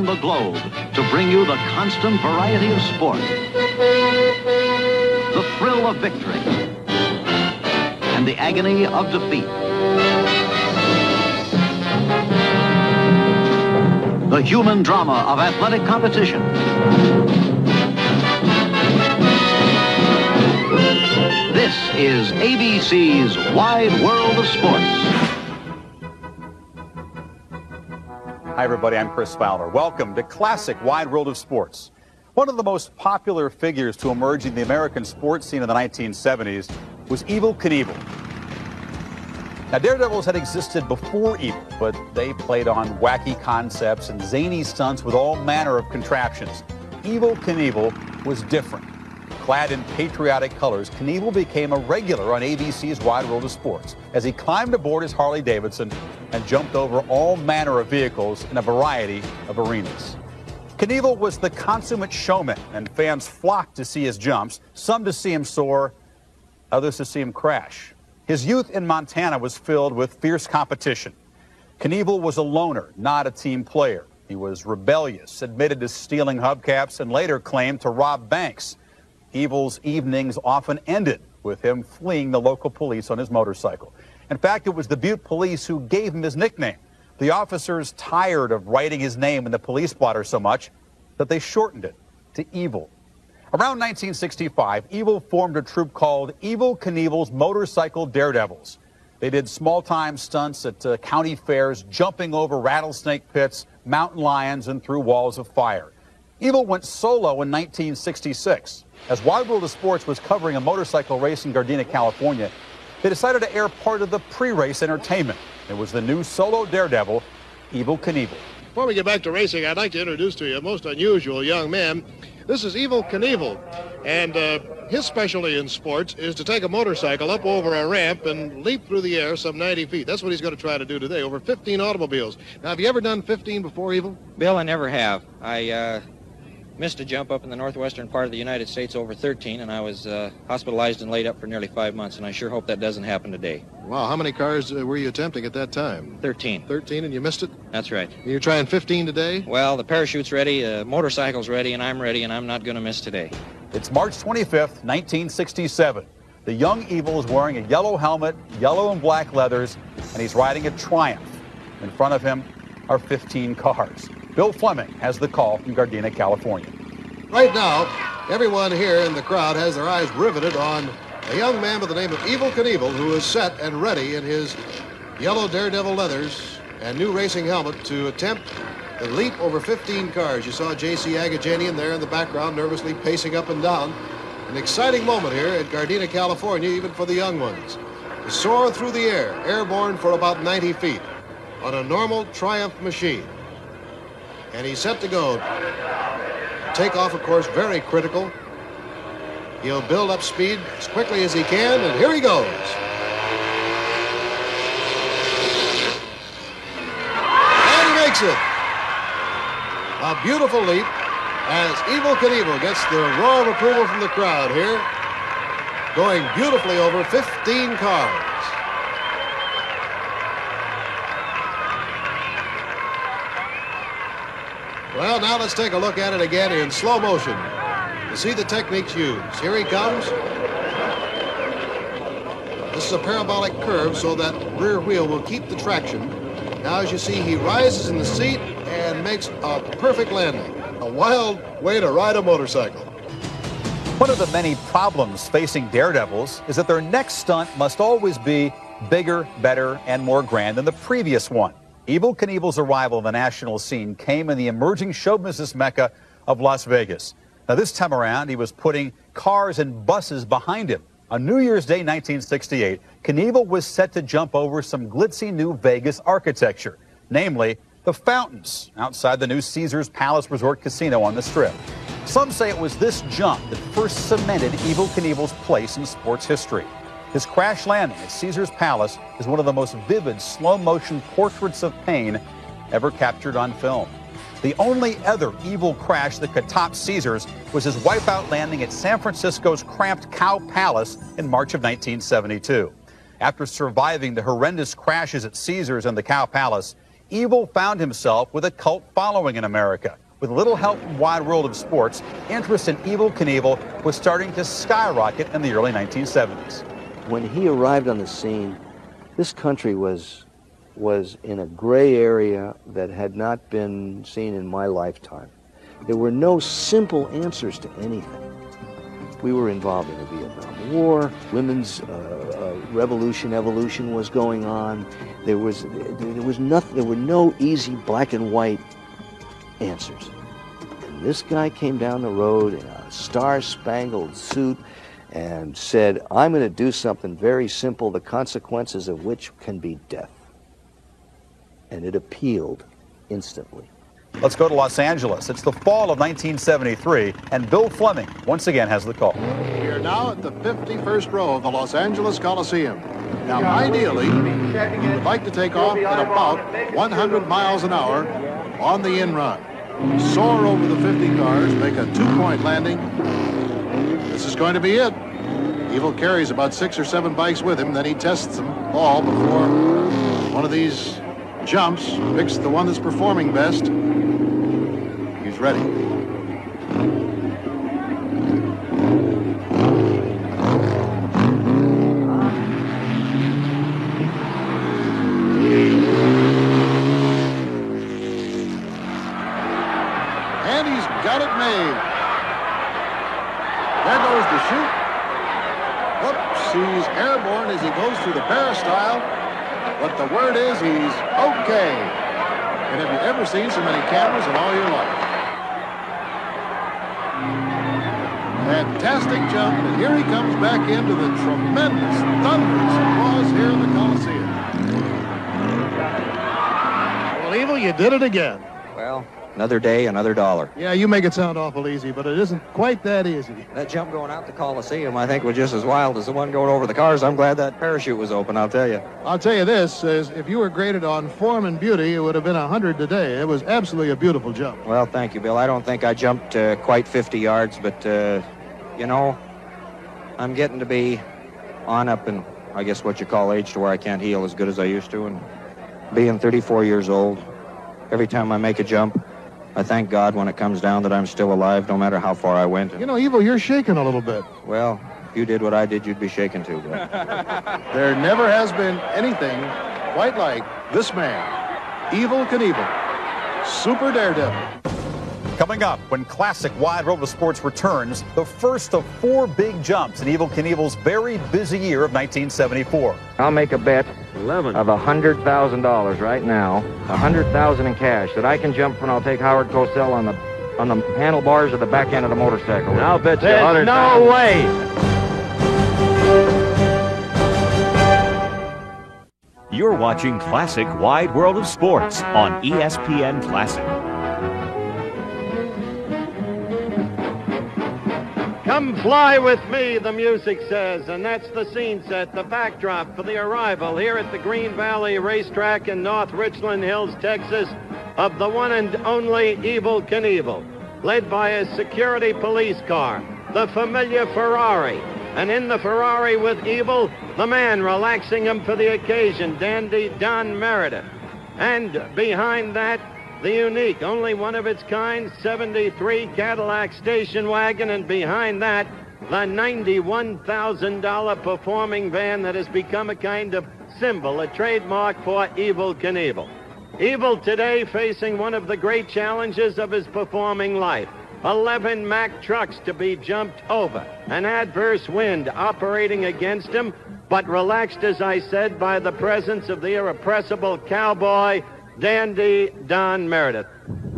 around the globe to bring you the constant variety of sport, the thrill of victory, and the agony of defeat. The human drama of athletic competition. This is ABC's Wide World of Sports. Hi, everybody. I'm Chris Fowler. Welcome to Classic Wide World of Sports. One of the most popular figures to emerge in the American sports scene in the 1970s was Evel Knievel. Now, Daredevils had existed before Evel, but they played on wacky concepts and zany stunts with all manner of contraptions. Evel Knievel was different. Clad in patriotic colors, Knievel became a regular on ABC's Wide World of Sports as he climbed aboard his Harley-Davidson and jumped over all manner of vehicles in a variety of arenas. Knievel was the consummate showman, and fans flocked to see his jumps, some to see him soar, others to see him crash. His youth in Montana was filled with fierce competition. Knievel was a loner, not a team player. He was rebellious, admitted to stealing hubcaps, and later claimed to rob banks. Evel's evenings often ended with him fleeing the local police on his motorcycle. In fact, it was the Butte police who gave him his nickname. The officers tired of writing his name in the police blotter so much that they shortened it to Evel. Around 1965, Evel formed a troupe called Evel Knievel's Motorcycle Daredevils. They did small-time stunts at county fairs, jumping over rattlesnake pits, mountain lions, and through walls of fire. Evel went solo in 1966. As Wide World of Sports was covering a motorcycle race in Gardena, California, they decided to air part of the pre-race entertainment. It was the new solo daredevil, Evel Knievel. Before we get back to racing, I'd like to introduce to you a most unusual young man. This is Evel Knievel, and his specialty in sports is to take a motorcycle up over a ramp and leap through the air some 90 feet. That's what he's going to try to do today, over 15 automobiles. Now, have you ever done 15 before, Evel? Bill, I never have. I missed a jump up in the northwestern part of the United States over 13, and I was hospitalized and laid up for nearly 5 months, and I sure hope that doesn't happen today. Wow, how many cars were you attempting at that time? 13. 13, and you missed it? That's right. And you're trying 15 today? Well, the parachute's ready, motorcycle's ready, and I'm ready, and I'm not going to miss today. It's March 25th, 1967. The young Evel is wearing a yellow helmet, yellow and black leathers, and he's riding a Triumph. In front of him are 15 cars. Bill Fleming has the call from Gardena, California. Right now, everyone here in the crowd has their eyes riveted on a young man by the name of Evel Knievel, who is set and ready in his yellow Daredevil leathers and new racing helmet to attempt the leap over 15 cars. You saw J.C. Agajanian there in the background, nervously pacing up and down. An exciting moment here at Gardena, California, even for the young ones. To soar through the air, airborne for about 90 feet, on a normal Triumph machine. And he's set to go. Takeoff, of course, very critical. He'll build up speed as quickly as he can, and here he goes. And he makes it. A beautiful leap as Evel Knievel gets the roar of approval from the crowd here, going beautifully over 15 cars. Well, now let's take a look at it again in slow motion to see the techniques used. Here he comes. This is a parabolic curve so that rear wheel will keep the traction. Now, as you see, he rises in the seat and makes a perfect landing. A wild way to ride a motorcycle. One of the many problems facing daredevils is that their next stunt must always be bigger, better, and more grand than the previous one. Evel Knievel's arrival on the national scene came in the emerging show business mecca of Las Vegas. Now, this time around, he was putting cars and buses behind him. On New Year's Day 1968, Knievel was set to jump over some glitzy new Vegas architecture, namely the fountains outside the new Caesars Palace Resort Casino on the Strip. Some say it was this jump that first cemented Evel Knievel's place in sports history. His crash landing at Caesars Palace is one of the most vivid slow-motion portraits of pain ever captured on film. The only other Evel crash that could top Caesars was his wipeout landing at San Francisco's cramped Cow Palace in March of 1972. After surviving the horrendous crashes at Caesars and the Cow Palace, Evil found himself with a cult following in America. With little help from Wide World of Sports, interest in Evel Knievel was starting to skyrocket in the early 1970s. When he arrived on the scene, this country was in a gray area that had not been seen in my lifetime. There were no simple answers to anything. We were involved in the Vietnam War, women's evolution was going on. There were no easy black and white answers. And this guy came down the road in a star-spangled suit and said, I'm going to do something very simple, the consequences of which can be death. And it appealed instantly. Let's go to Los Angeles. It's the fall of 1973, and Bill Fleming once again has the call. We are now at the 51st row of the Los Angeles Coliseum. Now, ideally, we'd like to take off at about 100 miles an hour on the in-run. Soar over the 50 cars, make a two-point landing. This is going to be it. Evel carries about 6 or 7 bikes with him, then he tests them all before one of these jumps, picks the one that's performing best. He's ready. And he's got it made. There goes the chute. Oops, he's airborne as he goes through the peristyle. But the word is he's okay. And have you ever seen so many cameras in all your life? Fantastic jump, and here he comes back into the tremendous, thunderous applause here in the Coliseum. Well, Evel, you did it again. Well, another day, another dollar. Yeah, you make it sound awful easy, but it isn't quite that easy. That jump going out the Coliseum, I think, was just as wild as the one going over the cars. I'm glad that parachute was open, I'll tell you. I'll tell you this, is if you were graded on form and beauty, it would have been 100 today. It was absolutely a beautiful jump. Well, thank you, Bill. I don't think I jumped quite 50 yards, but, you know, I'm getting to be on up in, I guess, what you call age to where I can't heel as good as I used to. And being 34 years old, every time I make a jump, I thank God when it comes down that I'm still alive, no matter how far I went. You know, Evel, you're shaking a little bit. Well, if you did what I did, you'd be shaken too, Bill. There never has been anything quite like this man, Evel Knievel, Super Daredevil. Coming up, when classic Wide World of Sports returns, the first of 4 big jumps in Evel Knievel's very busy year of 1974. I'll make a bet of $100,000 right now, $100,000 in cash, that I can jump and I'll take Howard Cosell on the handlebars of the back end of the motorcycle. And I'll bet you $100,000. No way! You're watching Classic Wide World of Sports on ESPN Classic. Come fly with me, the music says, and that's the scene set, the backdrop for the arrival here at the Green Valley Racetrack in North Richland Hills, Texas, of the one and only Evel Knievel, led by a security police car, the familiar Ferrari. And in the Ferrari with Evel, the man relaxing him for the occasion, Dandy Don Meredith. And behind that, the unique, only one of its kind, 73 Cadillac station wagon, and behind that, the $91,000 performing van that has become a kind of symbol, a trademark for Evel Knievel. Evel today facing one of the great challenges of his performing life. 11 Mack trucks to be jumped over, an adverse wind operating against him, but relaxed, as I said, by the presence of the irrepressible cowboy, Dandy Don Meredith.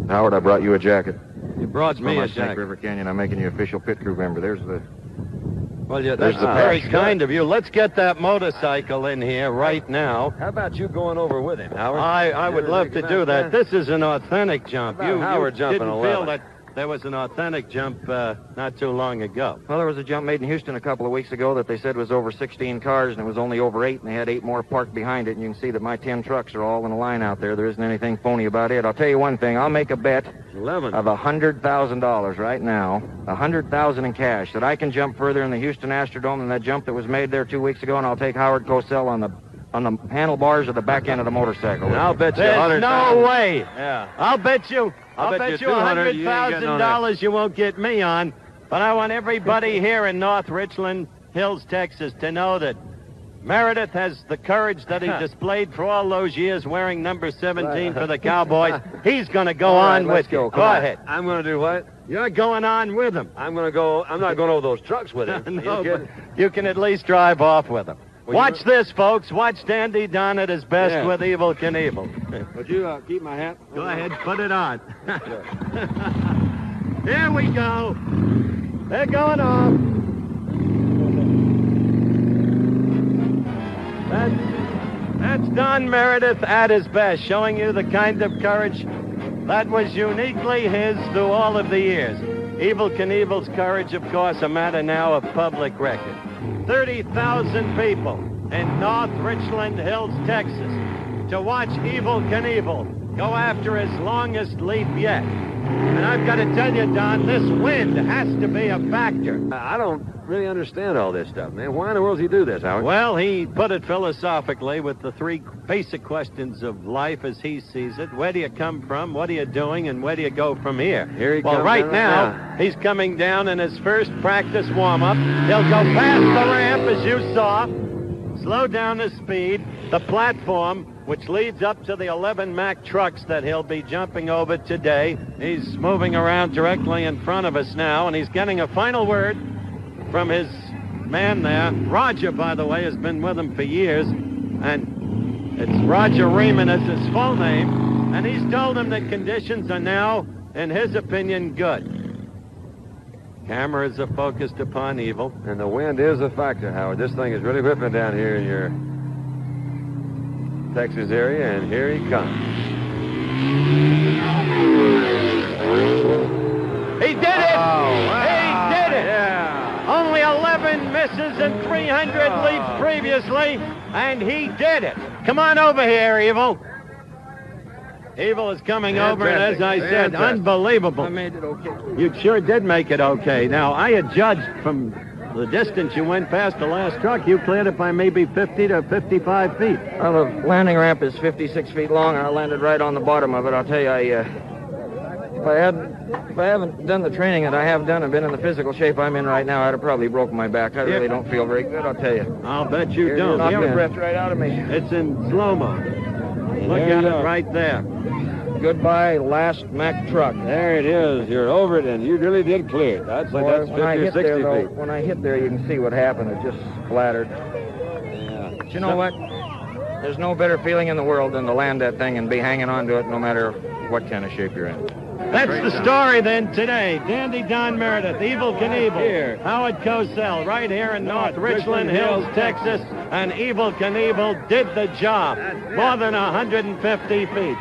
Howard, I brought you a jacket. You brought me a Snake jacket. River Canyon. I'm making you official pit crew member. There's the... Well, yeah, that's very kind of you. Let's get that motorcycle in here right now. How about you going over with him, Howard? I would love to do that. This is an authentic jump. You Howard jumping didn't 11. feel that there was an authentic jump not too long ago. Well, there was a jump made in Houston a couple of weeks ago that they said was over 16 cars, and it was only over 8, and they had 8 more parked behind it, and you can see that my 10 trucks are all in a line out there. There isn't anything phony about it. I'll tell you one thing. I'll make a bet 11. of $100,000 right now, $100,000 in cash, that I can jump further in the Houston Astrodome than that jump that was made there 2 weeks ago, and I'll take Howard Cosell on on the handlebars of the back end of the motorcycle. And I'll bet you There's no way. Yeah. I'll bet you $200, you ain't getting on $100,000 you won't get me on. But I want everybody here in North Richland Hills, Texas, to know that Meredith has the courage that he displayed for all those years wearing number 17 for the Cowboys. He's going to go on with you. Go ahead. I'm going to do what? You're going on with him. I'm not going over those trucks with him. No, but you can at least drive off with him. Well, Watch this, folks. Watch Dandy Don at his best with Evel Knievel. Would you keep my hat? Go ahead, put it on. Here we go. They're going off. That's Don Meredith at his best, showing you the kind of courage that was uniquely his through all of the years. Evel Knievel's courage, of course, a matter now of public record. 30,000 people in North Richland Hills, Texas, to watch Evel Knievel go after his longest leap yet. And I've got to tell you, Don, this wind has to be a factor. I don't really understand all this stuff, man. Why in the world does he do this, Howard? Well, he put it philosophically with the three basic questions of life as he sees it. Where do you come from? What are you doing? And where do you go from here? Here he well, comes right down now, he's coming down in his first practice warm-up. He'll go past the ramp, as you saw, slow down his speed, the platform, which leads up to the 11 Mack trucks that he'll be jumping over today. He's moving around directly in front of us now, and he's getting a final word from his man there. Roger, by the way, has been with him for years, and it's Roger Riemann is his full name, and he's told him that conditions are now, in his opinion, good. Cameras are focused upon Evel. And the wind is a factor, Howard. This thing is really whipping down here in your Texas area, and here he comes. He did it! Wow. He did it! Yeah. Only 11 misses and 300 leaps previously, and he did it. Come on over here, Evel. Evel is coming over, and as I said, unbelievable. I made it okay. You sure did make it okay. Now, I had judged from the distance you went past the last truck, you cleared it by maybe 50 to 55 feet. Well, the landing ramp is 56 feet long, and I landed right on the bottom of it. I'll tell you, if I haven't done the training that I have done and been in the physical shape I'm in right now, I'd have probably broken my back. I really don't feel very good, I'll tell you. I'll bet you You're don't. knocking the breath right out of me. It's in slow-mo. Look at it right there. Goodbye, last Mack truck. There it is. You're over it, and you really did clear it. I'd say that's 50 or 60 feet. When I hit there, you can see what happened. It just splattered. Yeah. But you know what? There's no better feeling in the world than to land that thing and be hanging on to it no matter what kind of shape you're in. That's the story then today. Dandy Don Meredith, Evel Knievel, Howard Cosell, right here in North Richland Hills, Texas. And Evel Knievel did the job. More than 150 feet.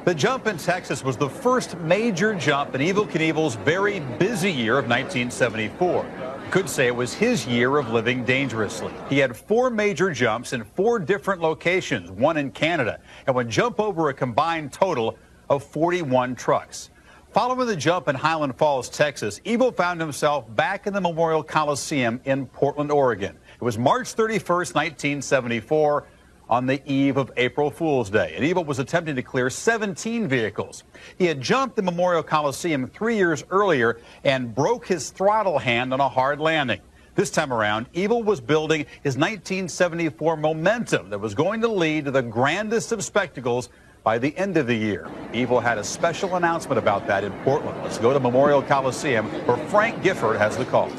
The jump in Texas was the first major jump in Evel Knievel's very busy year of 1974. Could say it was his year of living dangerously. He had 4 major jumps in 4 different locations, one in Canada, and would jump over a combined total of 41 trucks. Following the jump in Highland Falls, Texas, Evel found himself back in the Memorial Coliseum in Portland, Oregon. It was March 31st, 1974. On the eve of April Fool's Day, and Evel was attempting to clear 17 vehicles. He had jumped the Memorial Coliseum 3 years earlier and broke his throttle hand on a hard landing. This time around, Evel was building his 1974 momentum that was going to lead to the grandest of spectacles by the end of the year. Evel had a special announcement about that in Portland. Let's go to Memorial Coliseum, where Frank Gifford has the call.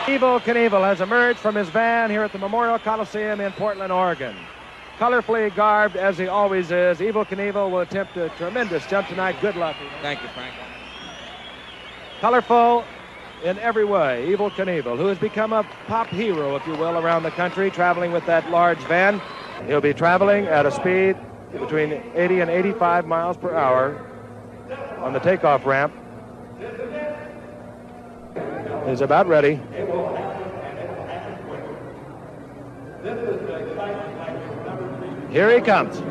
Evel Knievel has emerged from his van here at the Memorial Coliseum in Portland, Oregon. Colorfully garbed as he always is, Evel Knievel will attempt a tremendous jump tonight. Good luck. Thank you, Frank. Colorful in every way, Evel Knievel, who has become a pop hero, if you will, around the country, traveling with that large van. He'll be traveling at a speed between 80 and 85 miles per hour on the takeoff ramp. He's about ready. Here he comes. Car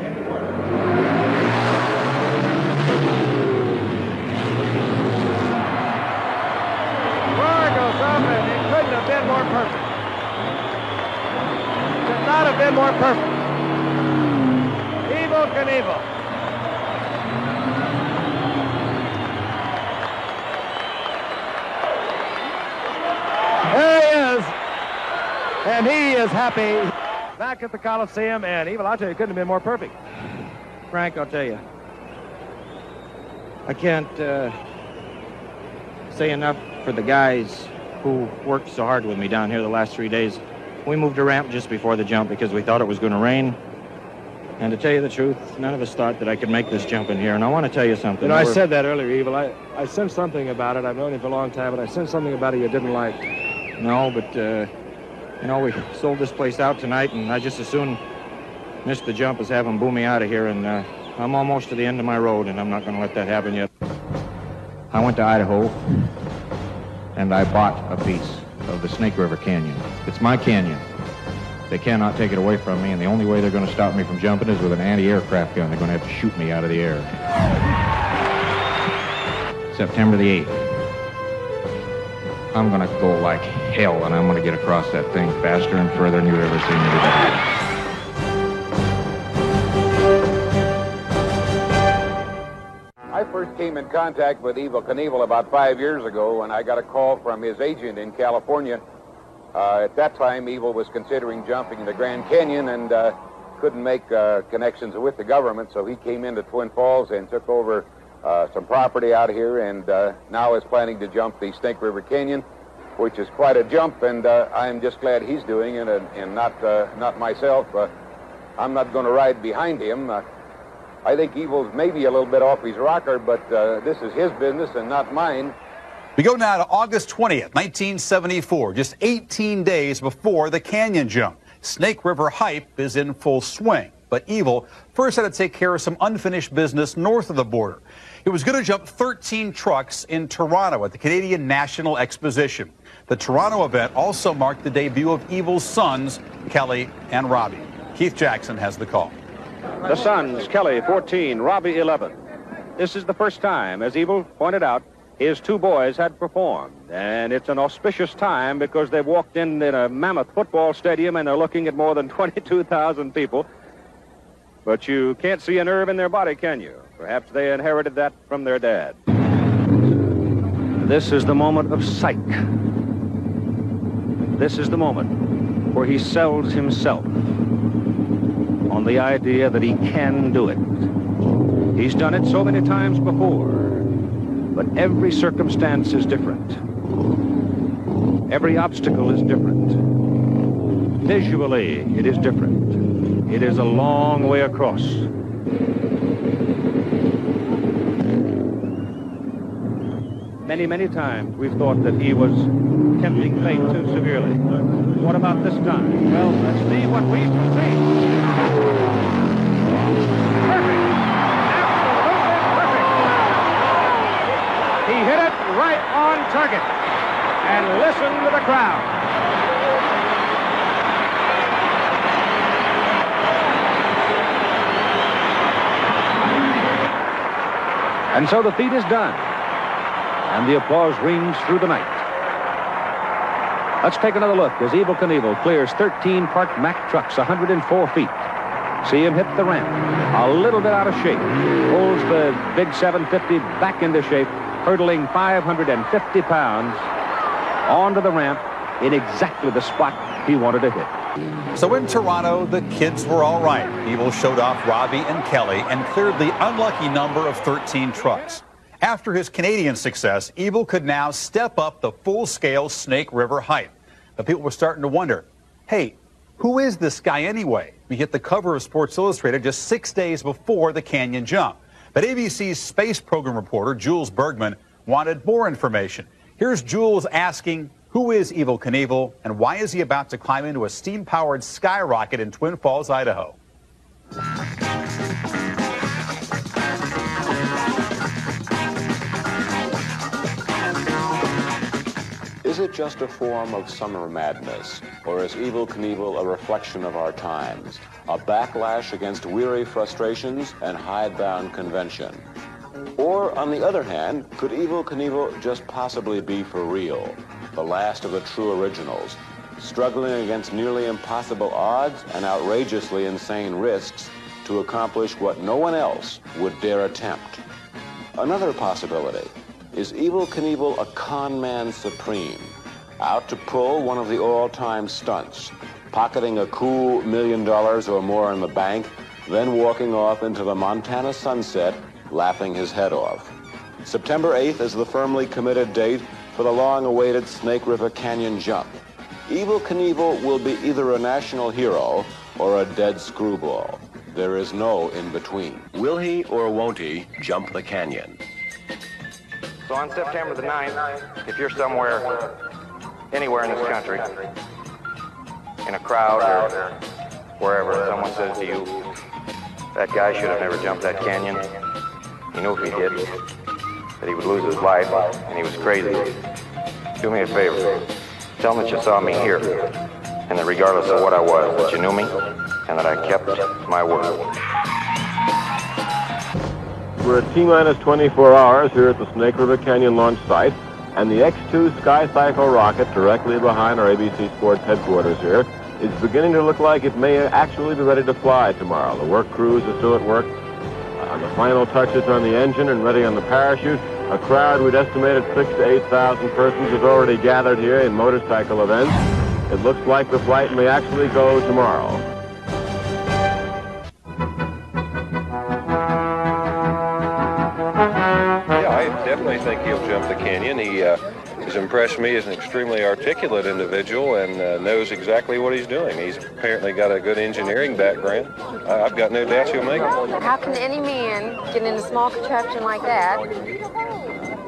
goes up, and it couldn't have been more perfect. Could not have been more perfect. Evel Knievel. There he is. And he is happy. Back at the Coliseum, and Evel, I'll tell you, couldn't have been more perfect. Frank, I'll tell you, I can't say enough for the guys who worked so hard with me down here the last 3 days. We moved a ramp just before the jump because we thought it was going to rain. And to tell you the truth, none of us thought that I could make this jump in here. And I want to tell you something. You know, I said that earlier, Evel. I sensed something about it. I've known you for a long time, but I sensed something about it you didn't like. No, but, you know, we sold this place out tonight, and I just as soon miss the jump as have them boom me out of here. And I'm almost to the end of my road, and I'm not going to let that happen yet. I went to Idaho, and I bought a piece of the Snake River Canyon. It's my canyon. They cannot take it away from me, and the only way they're going to stop me from jumping is with an anti-aircraft gun. They're going to have to shoot me out of the air. September the 8th. I'm going to go like hell, and I'm going to get across that thing faster and further than you've ever seen me do. I first came in contact with Evel Knievel about 5 years ago when I got a call from his agent in California. At that time, Evel was considering jumping the Grand Canyon and couldn't make connections with the government, so he came into Twin Falls and took over some property out here, and now is planning to jump the Snake River Canyon, which is quite a jump, and I'm just glad he's doing it and not myself. I'm not going to ride behind him. I think Evel's maybe a little bit off his rocker, but this is his business and not mine. We go now to August 20th, 1974, just 18 days before the canyon jump. Snake River hype is in full swing, but Evel first had to take care of some unfinished business north of the border. He was going to jump 13 trucks in Toronto at the Canadian National Exposition. The Toronto event also marked the debut of Evel's sons, Kelly and Robbie. Keith Jackson has the call. The sons, Kelly, 14, Robbie, 11. This is the first time, as Evel pointed out, his two boys had performed. And it's an auspicious time because they've walked in a mammoth football stadium and they're looking at more than 22,000 people. But you can't see a nerve in their body, can you? Perhaps they inherited that from their dad. This is the moment of psych. This is the moment where he sells himself on the idea that he can do it. He's done it so many times before, but every circumstance is different. Every obstacle is different. Visually, it is different. It is a long way across. Many, many times we've thought that he was tempting fate too severely. What about this time? Well, let's see what we shall see. Perfect! Absolutely perfect! He hit it right on target. And listen to the crowd. And so the feat is done. And the applause rings through the night. Let's take another look as Evel Knievel clears 13 parked Mack trucks 104 feet. See him hit the ramp. A little bit out of shape. Pulls the big 750 back into shape, hurdling 550 pounds onto the ramp in exactly the spot he wanted to hit. So in Toronto, the kids were all right. Evel showed off Robbie and Kelly and cleared the unlucky number of 13 trucks. After his Canadian success, Evel could now step up the full-scale Snake River hype. But people were starting to wonder, hey, who is this guy anyway? We hit the cover of Sports Illustrated just 6 days before the canyon jump. But ABC's space program reporter, Jules Bergman, wanted more information. Here's Jules asking, who is Evel Knievel, and why is he about to climb into a steam-powered skyrocket in Twin Falls, Idaho? Is it just a form of summer madness, or is Evel Knievel a reflection of our times, a backlash against weary frustrations and hidebound convention? Or, on the other hand, could Evel Knievel just possibly be for real, the last of the true originals, struggling against nearly impossible odds and outrageously insane risks to accomplish what no one else would dare attempt. Another possibility is Evel Knievel a con man supreme, out to pull one of the all-time stunts, pocketing a cool $1 million or more in the bank, then walking off into the Montana sunset, laughing his head off. September 8th is the firmly committed date for the long-awaited Snake River Canyon jump. Evel Knievel will be either a national hero or a dead screwball. There is no in-between. Will he or won't he jump the canyon? So on September the 9th, if you're somewhere, anywhere in this country, in a crowd or wherever, someone says to you, that guy should have never jumped that canyon, you know if he did, that he would lose his life, and he was crazy. Do me a favor. Tell him that you saw me here, and that regardless of what I was, that you knew me, and that I kept my word. We're at T-minus 24 hours here at the Snake River Canyon launch site, and the X-2 Sky Cycle rocket directly behind our ABC Sports headquarters here is beginning to look like it may actually be ready to fly tomorrow. The work crews are still at work on the final touches on the engine and ready on the parachute. A crowd we'd estimated 6,000 to 8,000 persons has already gathered here in motorcycle events. It looks like the flight may actually go tomorrow. Yeah, I definitely think he'll jump the canyon. He has impressed me as an extremely articulate individual and knows exactly what he's doing. He's apparently got a good engineering background. I've got no doubt he'll make it. How can any man get in a small contraption like that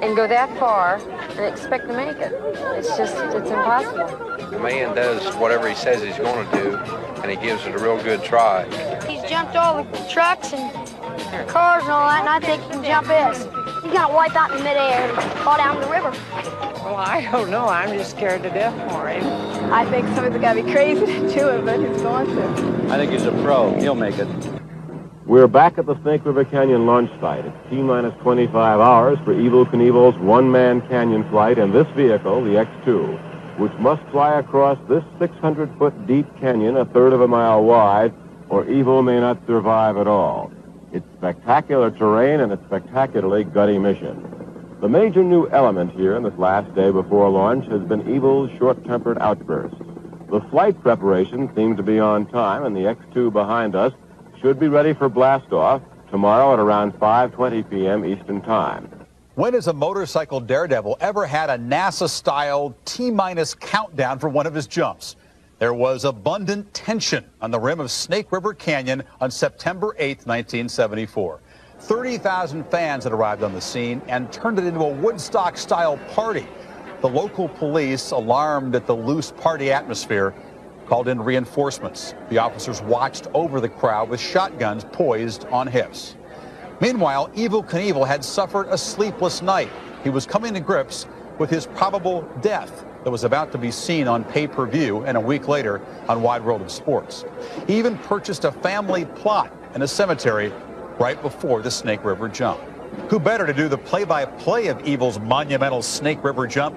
and go that far and expect to make it? It's impossible. The man does whatever he says he's going to do, and he gives it a real good try. He's jumped all the trucks and cars and all that, and I think he can jump this. He's going to wipe out in midair and fall down the river. Well, I don't know. I'm just scared to death for him. I think somebody's got to be crazy to do it, but he's going to. I think he's a pro. He'll make it. We're back at the Snake River Canyon launch site. It's T-minus 25 hours for Evel Knievel's one-man canyon flight in this vehicle, the X-2, which must fly across this 600-foot deep canyon, a third of a mile wide, or Evel may not survive at all. It's spectacular terrain and a spectacularly gutty mission. The major new element here in this last day before launch has been Evel's short-tempered outbursts. The flight preparations seem to be on time, and the X-2 behind us should be ready for blastoff tomorrow at around 5:20 p.m. Eastern Time. When has a motorcycle daredevil ever had a NASA-style T-minus countdown for one of his jumps? There was abundant tension on the rim of Snake River Canyon on September 8, 1974. 30,000 fans had arrived on the scene and turned it into a Woodstock-style party. The local police, alarmed at the loose party atmosphere, called in reinforcements. The officers watched over the crowd with shotguns poised on hips. Meanwhile, Evel Knievel had suffered a sleepless night. He was coming to grips with his probable death that was about to be seen on pay-per-view and a week later on Wide World of Sports. He even purchased a family plot in a cemetery right before the Snake River jump. Who better to do the play-by-play of Evel's monumental Snake River jump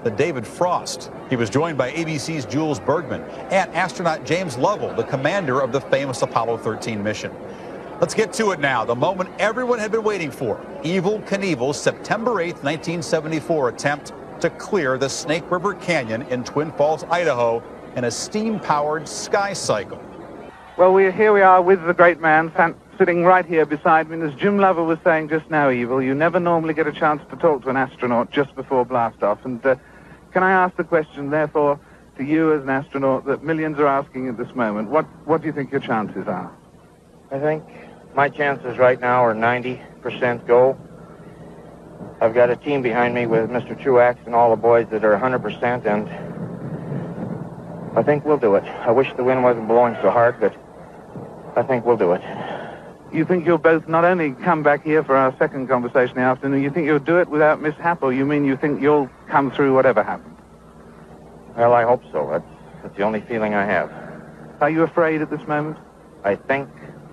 than David Frost? He was joined by ABC's Jules Bergman and astronaut James Lovell, the commander of the famous Apollo 13 mission. Let's get to it now, the moment everyone had been waiting for. Evel Knievel's September 8, 1974 attempt to clear the Snake River Canyon in Twin Falls, Idaho, in a steam-powered sky cycle. Well, here we are with the great man sitting right here beside me. And as Jim Lovell was saying just now, Evel, you never normally get a chance to talk to an astronaut just before blastoff. And can I ask the question, therefore, to you as an astronaut that millions are asking at this moment? What do you think your chances are? I think my chances right now are 90% go. I've got a team behind me with Mr. Truax and all the boys that are 100%, and I think we'll do it. I wish the wind wasn't blowing so hard, but I think we'll do it. You think you'll both not only come back here for our second conversation in the afternoon, you think you'll do it without mishap, or you mean you think you'll come through whatever happens? Well, I hope so. That's the only feeling I have. Are you afraid at this moment? I think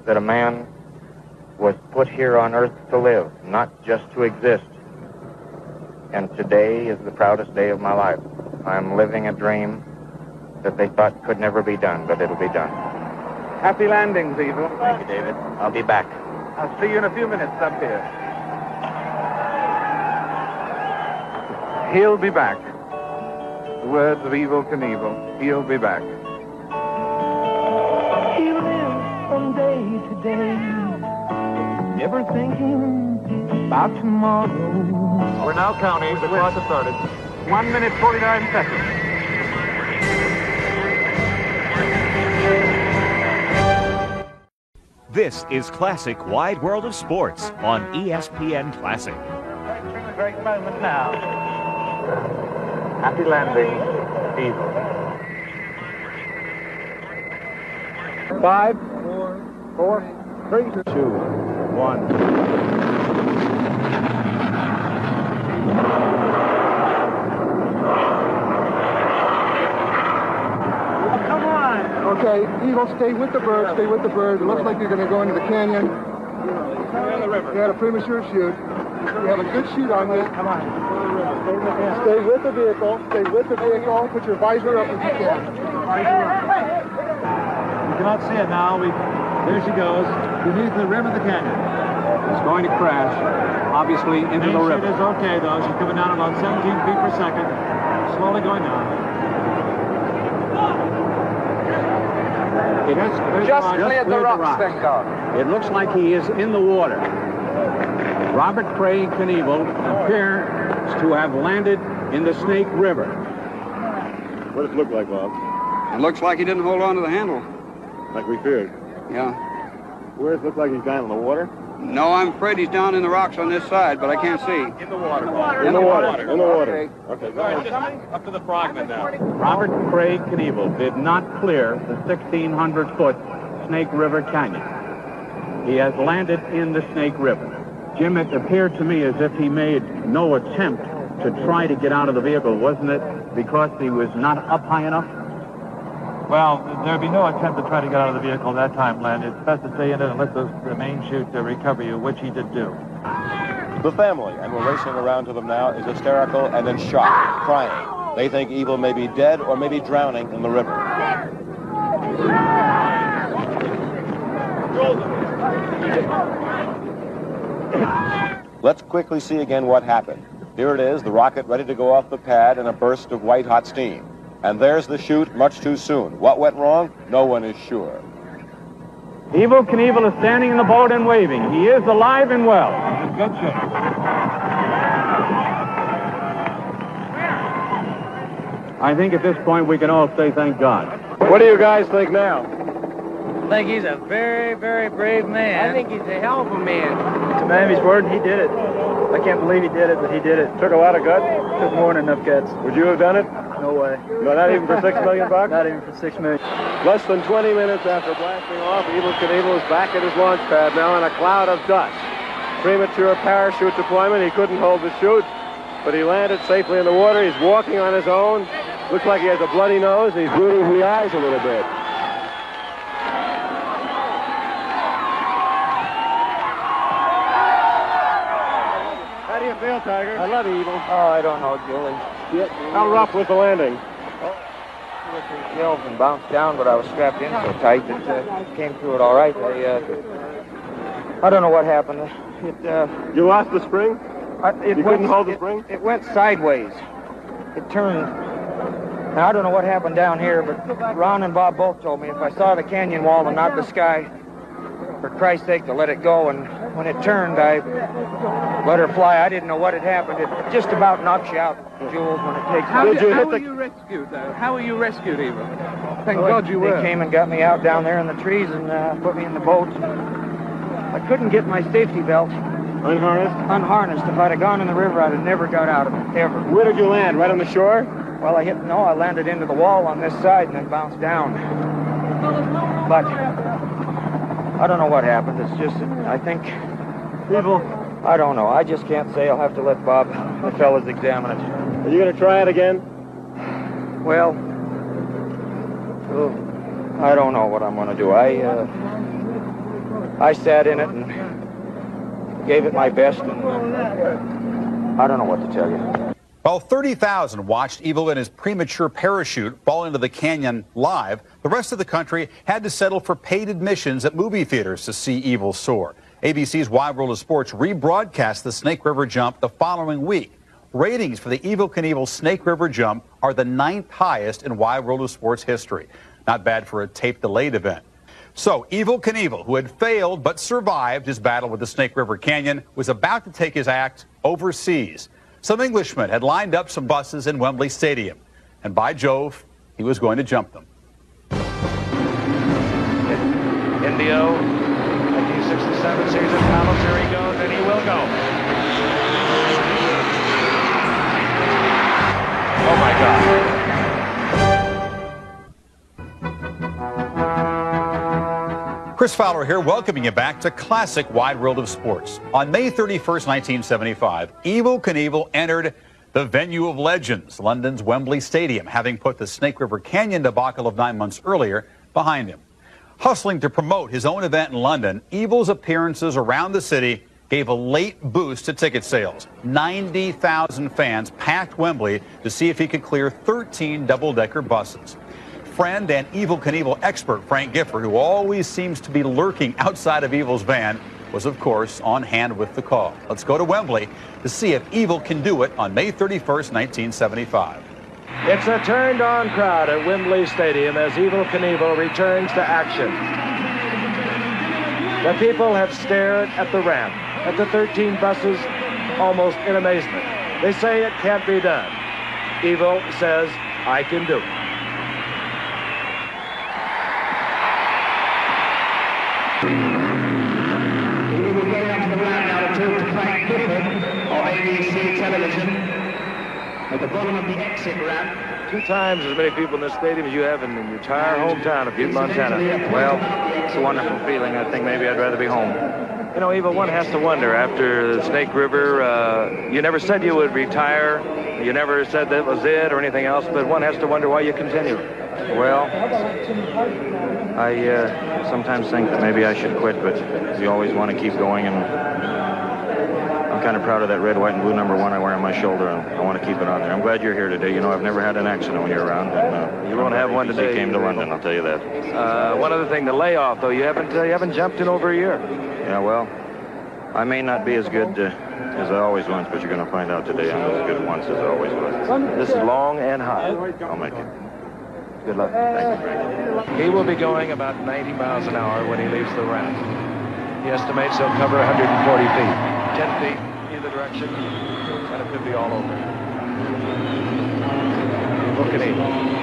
that a man was put here on Earth to live, not just to exist. And today is the proudest day of my life. I'm living a dream that they thought could never be done, but it'll be done. Happy landings, Evil. Thank you, David. I'll be back. I'll see you in a few minutes up here. He'll be back. The words of Evel Knievel. He'll be back. He lives from day to day, never thinking about tomorrow. We're now counting. The clock has started. 1 minute, 49 seconds. This is Classic Wide World of Sports on ESPN Classic. A great moment now. Happy landing, Evel. 5, 4, 3, 2, 1. Come on. Okay, Evel, stay with the bird. Stay with the bird. It looks like you're going to go into the canyon. You had a premature shoot. You have a good shoot on you. Come on. Stay with the vehicle. Stay with the vehicle. Put your visor up if you can. You cannot see it now. There she goes, beneath the rim of the canyon. It's going to crash, obviously, into the river. It is okay, though. She's coming down about 17 feet per second. Slowly going down. Just cleared the rocks, thank God. It looks like he is in the water. Robert Craig Knievel appears to have landed in the Snake River. What does it look like, Bob? It looks like he didn't hold on to the handle. Like we feared. Yeah. Where does it look like he's down in the water? No, I'm afraid he's down in the rocks on this side, but I can't see. In the water. In the water. In the water. Okay, go ahead. Up to the frogman now. Robert Craig Knievel did not clear the 1,600-foot Snake River Canyon. He has landed in the Snake River. Jim, it appeared to me as if he made no attempt to try to get out of the vehicle, wasn't it? Because he was not up high enough? Well, there'd be no attempt to try to get out of the vehicle that time, Len. It's best to stay in it and let the main chute recover you, which he did do. The family, and we're racing around to them now, is hysterical and in shock, crying. They think Evel may be dead or maybe drowning in the river. Let's quickly see again what happened. Here it is, the rocket ready to go off the pad in a burst of white-hot steam. And there's the chute much too soon. What went wrong? No one is sure. Evel Knievel is standing in the boat and waving. He is alive and well. In good shape. I think at this point we can all say thank God. What do you guys think now? I think he's a very, very brave man. I think he's a hell of a man. To man of his word, he did it. I can't believe he did it, but he did it. Took a lot of guts? Took more than enough guts. Would you have done it? No way. No, not even for $6 million bucks? Not even for $6 million. Less than 20 minutes after blasting off, Evel Knievel is back at his launch pad now in a cloud of dust. Premature parachute deployment. He couldn't hold the chute, but he landed safely in the water. He's walking on his own. Looks like he has a bloody nose, and he's bleeding the eyes a little bit. How do you feel, Tiger? I love Evel. Oh, I don't know, Julie. How rough was the landing? Two or three kills and bounced down, but I was strapped in so tight that came through it all right. I don't know what happened. You lost the spring? You couldn't hold the spring? It went sideways. It turned. And I don't know what happened down here, but Ron and Bob both told me if I saw the canyon wall and not the sky, for Christ's sake, to let it go. And when it turned, I let her fly. I didn't know what had happened. It just about knocks you out, Jules, when it takes How off. were you rescued, though? How were you rescued, Evel? Thank God you were. They came and got me out down there in the trees and put me in the boat. I couldn't get my safety belt. Unharnessed? Unharnessed. If I'd have gone in the river, I'd have never got out of it, ever. Where did you land? Right on the shore? Well, I landed into the wall on this side and then bounced down. But I don't know what happened. It's just, I think, Evel, I don't know. I just can't say. I'll have to let Bob, the fellas, examine it. Are you going to try it again? Well, I don't know what I'm going to do. I sat in it and gave it my best, and I don't know what to tell you. While 30,000 watched Evil in his premature parachute fall into the canyon live, the rest of the country had to settle for paid admissions at movie theaters to see Evil soar. ABC's Wide World of Sports rebroadcast the Snake River jump the following week. Ratings for the Evel Knievel Snake River jump are the 9th highest in Wide World of Sports history. Not bad for a tape-delayed event. So Evel Knievel, who had failed but survived his battle with the Snake River Canyon, was about to take his act overseas. Some Englishmen had lined up some buses in Wembley Stadium, and by Jove, he was going to jump them. Indio, 1967 Caesar Palace, here he goes, and he will go. Oh my God. Chris Fowler here, welcoming you back to Classic Wide World of Sports. On May 31st, 1975, Evel Knievel entered the venue of legends, London's Wembley Stadium, having put the Snake River Canyon debacle of 9 months earlier behind him. Hustling to promote his own event in London, Evel's appearances around the city gave a late boost to ticket sales. 90,000 fans packed Wembley to see if he could clear 13 double-decker buses. Friend and Evel Knievel expert Frank Gifford, who always seems to be lurking outside of Evel's van, was, of course, on hand with the call. Let's go to Wembley to see if Evel can do it on May 31st, 1975. It's a turned-on crowd at Wembley Stadium as Evel Knievel returns to action. The people have stared at the ramp, at the 13 buses, almost in amazement. They say it can't be done. Evel says, I can do it. We will go onto the ramp now to talk to Frank Gifford of ABC Television at the bottom of the exit ramp. 2 times as many people in this stadium as you have in your entire hometown of Butte, Montana. Well, it's a wonderful feeling. I think maybe I'd rather be home. You know, Evel, one has to wonder, after the Snake River, you never said you would retire. You never said that was it or anything else, but one has to wonder why you continue. Well, I sometimes think that maybe I should quit, but you always want to keep going, and I'm kind of proud of that red, white, and blue #1 I wear on my shoulder, and I want to keep it on there. I'm glad you're here today. You know, I've never had an accident when you're around. And, you won't have one today. You came to London, I'll tell you that. One other thing, the layoff, though, you haven't jumped in over a year. Yeah, well, I may not be as good as I always was, but you're going to find out today I'm as good once as I always was. This is long and high. I'll make it. Good luck. Thank you, Frank. He will be going about 90 miles an hour when he leaves the ramp. He estimates he'll cover 140 feet. 10 feet either direction, and it could be all over. Look at him.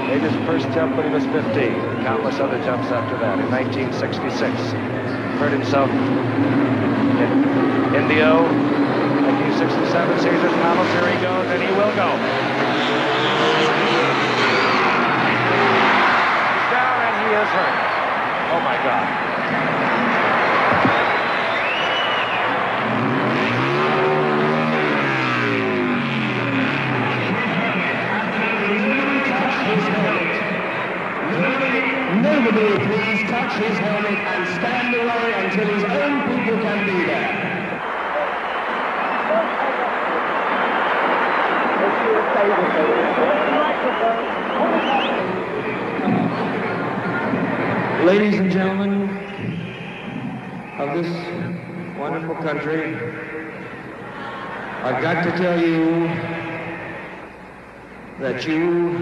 Made his first jump when he was 15. Countless other jumps after that. In 1966, hurt himself in Indio. 1967, Caesar's Palace. Here he goes, and he will go. He is hurt. Oh my God. Nobody please touch his helmet and stand away until his own people can be there. Ladies and gentlemen of this wonderful country, I've got to tell you that you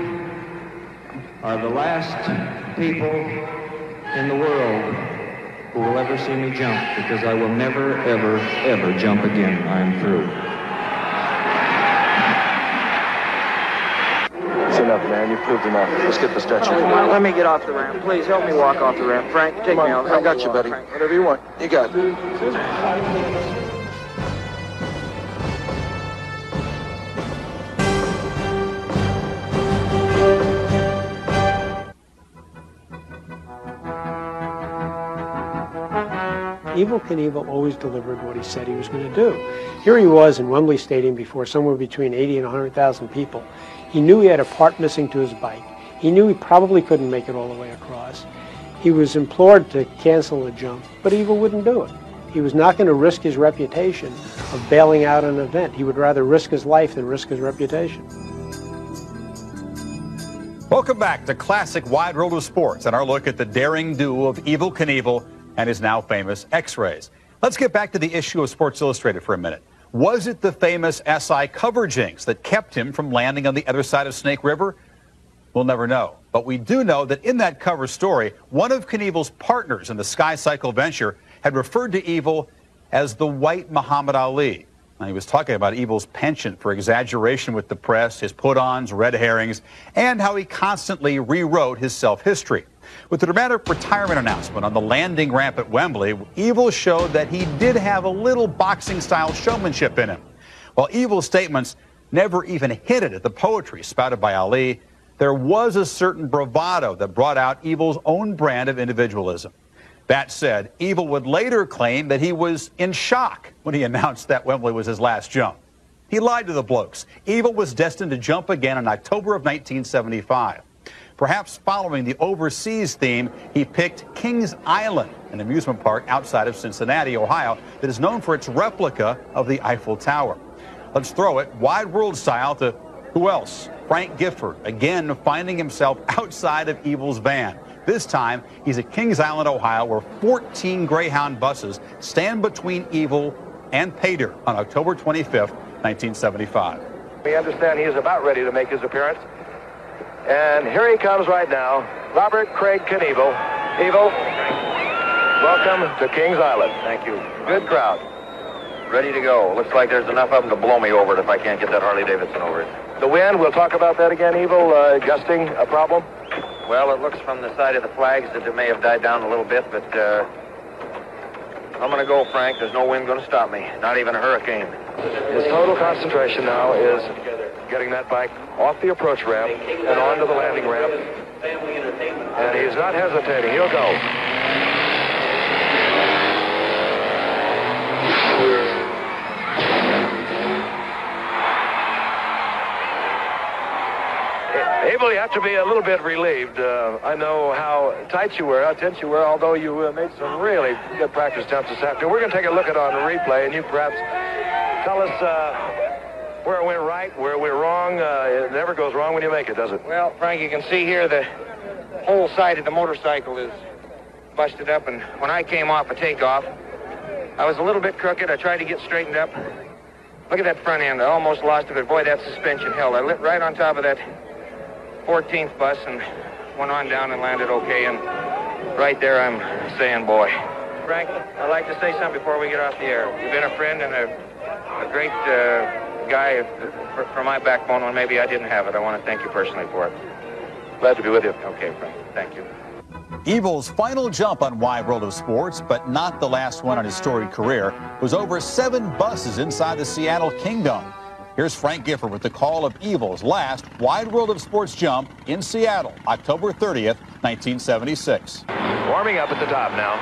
are the last people in the world who will ever see me jump, because I will never, ever, ever jump again. I'm through. Enough, man. You've proved enough. Let's get the stretcher. Let me get off the ramp. Please help me walk off the ramp. Frank, take me out. I got you, buddy. Frank. Whatever you want. You got it. Evel Knievel always delivered what he said he was going to do. Here he was in Wembley Stadium before somewhere between 80 and 100,000 people. He knew he had a part missing to his bike. He knew he probably couldn't make it all the way across. He was implored to cancel the jump, but Evel wouldn't do it. He was not going to risk his reputation of bailing out an event. He would rather risk his life than risk his reputation. Welcome back to Classic Wide World of Sports and our look at the daring duo of Evel Knievel and his now famous X-rays. Let's get back to the issue of Sports Illustrated for a minute. Was it the famous SI cover jinx that kept him from landing on the other side of Snake River? We'll never know. But we do know that in that cover story, one of Knievel's partners in the Sky Cycle venture had referred to Evel as the White Muhammad Ali. And he was talking about Evel's penchant for exaggeration with the press, his put-ons, red herrings, and how he constantly rewrote his self-history. With the dramatic retirement announcement on the landing ramp at Wembley, Evel showed that he did have a little boxing-style showmanship in him. While Evel's statements never even hinted at the poetry spouted by Ali, there was a certain bravado that brought out Evel's own brand of individualism. That said, Evel would later claim that he was in shock when he announced that Wembley was his last jump. He lied to the blokes. Evel was destined to jump again in October of 1975. Perhaps following the overseas theme, he picked Kings Island, an amusement park outside of Cincinnati, Ohio, that is known for its replica of the Eiffel Tower. Let's throw it wide world style to who else? Frank Gifford, again finding himself outside of Evel's van. This time, he's at Kings Island, Ohio, where 14 Greyhound buses stand between Evel and pay dirt on October 25th, 1975. We understand he is about ready to make his appearance. And here he comes right now, Robert Craig Knievel. Evel, welcome to Kings Island. Thank you. Good crowd. Ready to go. Looks like there's enough of them to blow me over it if I can't get that Harley Davidson over it. The wind, we'll talk about that again, Evel, gusting a problem? Well, it looks from the side of the flags that it may have died down a little bit, but I'm going to go, Frank. There's no wind going to stop me, not even a hurricane. His total concentration now is getting that bike off the approach ramp and onto the landing ramp. And he's not hesitating. He'll go. Abel, you have to be a little bit relieved. I know how tight you were, how tense you were, although you made some really good practice jumps this afternoon. We're going to take a look at it on the replay, and you perhaps tell us where it went right, where it went wrong. It never goes wrong when you make it, does it? Well, Frank, you can see here the whole side of the motorcycle is busted up, and when I came off a takeoff, I was a little bit crooked. I tried to get straightened up. Look at that front end. I almost lost it, but boy, that suspension held. I lit right on top of that 14th bus and went on down and landed okay, and right there I'm saying, boy. Frank, I'd like to say something before we get off the air. You've been a friend and a great guy for my backbone when maybe I didn't have it. I want to thank you personally for it. Glad to be with you. Okay, Frank. Thank you. Evel's final jump on Wide World of Sports, but not the last one on his storied career, was over 7 buses inside the Seattle Kingdom. Here's Frank Gifford with the call of Evel's last Wide World of Sports jump in Seattle, October 30th, 1976. Warming up at the top now.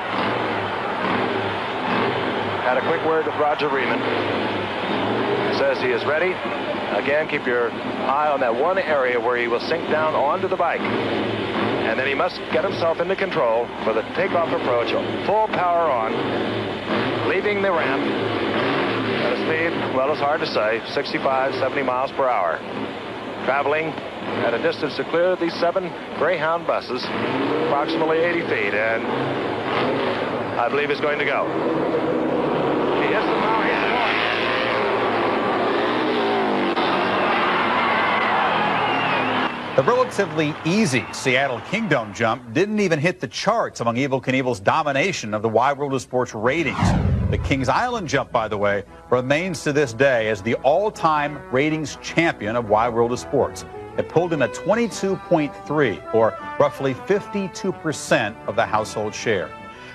Had a quick word with Roger Riemann. Says he is ready. Again, keep your eye on that one area where he will sink down onto the bike. And then he must get himself into control for the takeoff approach. Full power on. Leaving the ramp. At a speed, well, it's hard to say, 65, 70 miles per hour. Traveling at a distance to clear these 7 Greyhound buses, approximately 80 feet, and I believe he's going to go. He hits the power, he's going. The relatively easy Seattle Kingdom jump didn't even hit the charts among Evel Knievel's domination of the Wide World of Sports ratings. The Kings Island jump, by the way, remains to this day as the all-time ratings champion of Wide World of Sports. It pulled in a 22.3, or roughly 52% of the household share.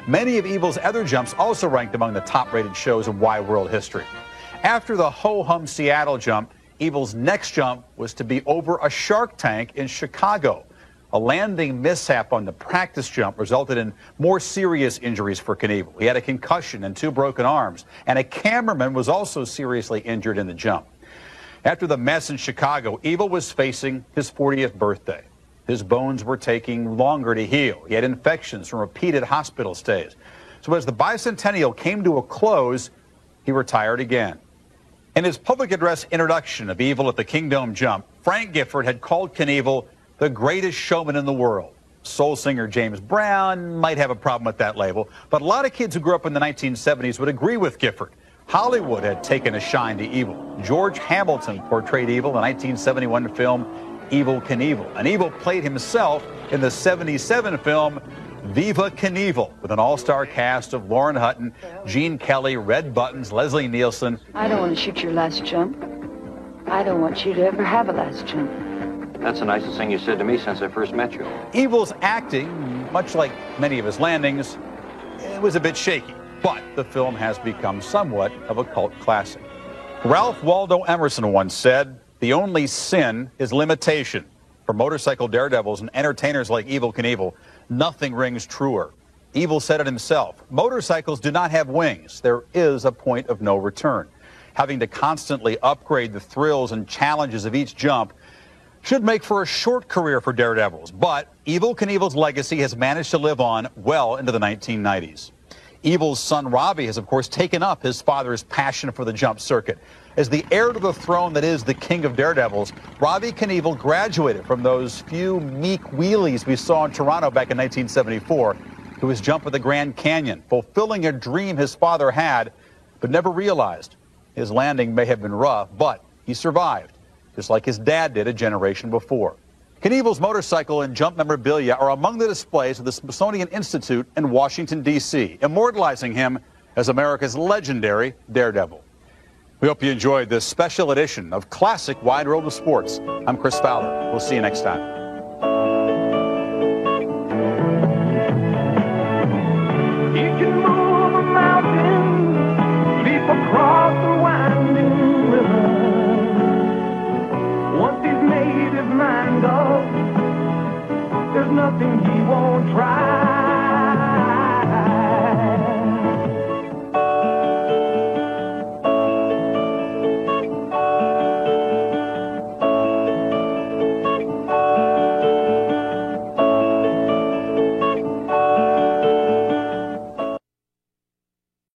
Many of Evel's other jumps also ranked among the top-rated shows in Wide World history. After the ho-hum Seattle jump, Evel's next jump was to be over a shark tank in Chicago. A landing mishap on the practice jump resulted in more serious injuries for Knievel. He had a concussion and 2 broken arms, and a cameraman was also seriously injured in the jump. After the mess in Chicago, Evel was facing his 40th birthday. His bones were taking longer to heal. He had infections from repeated hospital stays. So as the bicentennial came to a close, he retired again. In his public address introduction of Evil at the Kingdome Jump, Frank Gifford had called Knievel the greatest showman in the world. Soul singer James Brown might have a problem with that label, but a lot of kids who grew up in the 1970s would agree with Gifford. Hollywood had taken a shine to Evil. George Hamilton portrayed Evil in the 1971 film Evel Knievel, and Evil played himself in the 1977 film Viva Knievel, with an all-star cast of Lauren Hutton, Gene Kelly, Red Buttons, Leslie Nielsen. I don't want to shoot your last jump. I don't want you to ever have a last jump. That's the nicest thing you said to me since I first met you. Evil's acting, much like many of his landings, it was a bit shaky, but the film has become somewhat of a cult classic. Ralph Waldo Emerson once said, "The only sin is limitation." For motorcycle daredevils and entertainers like Evel Knievel, nothing rings truer. Evil said it himself. Motorcycles do not have wings. There is a point of no return. Having to constantly upgrade the thrills and challenges of each jump should make for a short career for daredevils. But Evel Knievel's legacy has managed to live on well into the 1990s. Evil's son Robbie has, of course, taken up his father's passion for the jump circuit. As the heir to the throne that is the king of daredevils, Robbie Knievel graduated from those few meek wheelies we saw in Toronto back in 1974 to his jump at the Grand Canyon, fulfilling a dream his father had but never realized. His landing may have been rough, but he survived, just like his dad did a generation before. Knievel's motorcycle and jump memorabilia are among the displays of the Smithsonian Institute in Washington, D.C., immortalizing him as America's legendary daredevil. We hope you enjoyed this special edition of Classic Wide World of Sports. I'm Chris Fowler. We'll see you next time.